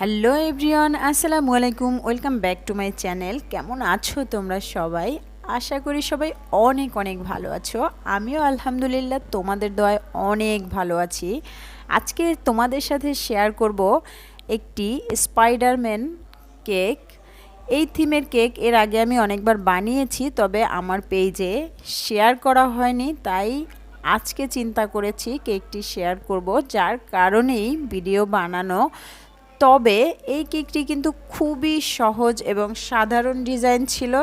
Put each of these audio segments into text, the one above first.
Hello everyone, আসসালামু আলাইকুম। Welcome back to my channel. কেমন আছো তোমরা সবাই? আশা করি সবাই অনেক অনেক ভালো আছো। আমিও আলহামদুলিল্লাহ তোমাদের দোয়ায় অনেক ভালো আছি। আজকে তোমাদের সাথে শেয়ার করব একটি স্পাইডারম্যান কেক। এই থিমের কেক এর আগে আমি অনেকবার বানিয়েছি, তবে আমার পেজে শেয়ার করা হয়নি, তাই আজকে চিন্তা করেছি কেকটি শেয়ার করব, যার কারণেই ভিডিও বানানো। তবে এই কেকটি কিন্তু খুবই সহজ এবং সাধারণ ডিজাইন ছিল,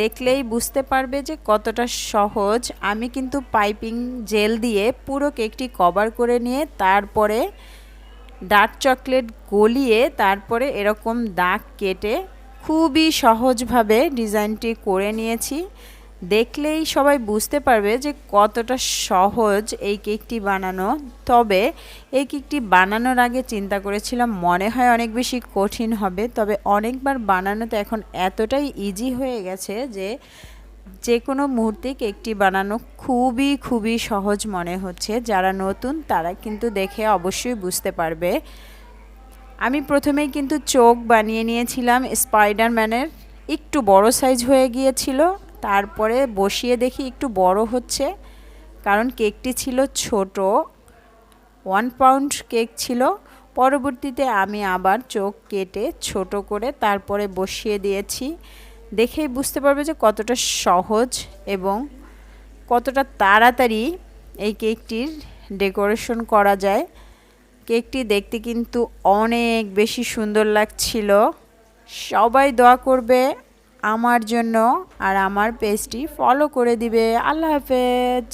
দেখলেই বুঝতে পারবে যে কতটা সহজ। আমি কিন্তু পাইপিং জেল দিয়ে পুরো কেকটি কভার করে নিয়ে তারপরে ডার্ক চকলেট গলিয়ে তারপরে এরকম দাগ কেটে খুবই সহজভাবে ডিজাইনটি করে নিয়েছি। দেখলেই সবাই বুঝতে পারবে যে কতটা সহজ এই কেকটি বানানো। তবে এই কেকটি বানানোর আগে চিন্তা করেছিলাম মনে হয় অনেক বেশি কঠিন হবে, তবে অনেকবার বানানোতে এখন এতটাই ইজি হয়ে গেছে যে যে কোনো মুহূর্তে কেকটি বানানো খুবই সহজ মনে হচ্ছে। যারা নতুন তারা কিন্তু দেখে অবশ্যই বুঝতে পারবে। আমি প্রথমেই কিন্তু চোখ বানিয়ে নিয়েছিলাম স্পাইডারম্যানের, একটু বড় সাইজ হয়ে গিয়েছিল। তারপরে বসিয়ে দেখি একটু বড় হচ্ছে, কারণ কেকটি ছিল ছোট, 1 পাউন্ড কেক ছিল। পরবর্তীতে আমি আবার চোখ কেটে ছোট করে তারপরে বসিয়ে দিয়েছি। দেখেই বুঝতে পারবে যে কতটা সহজ এবং কতটা তাড়াতাড়ি এই কেকটির ডেকোরেশন করা যায়। কেকটি দেখতে কিন্তু অনেক বেশি সুন্দর লাগছিল। সবাই দোয়া করবে আমার জন্য আর আমার পেজটি ফলো করে দিবে। আল্লাহ হাফেজ।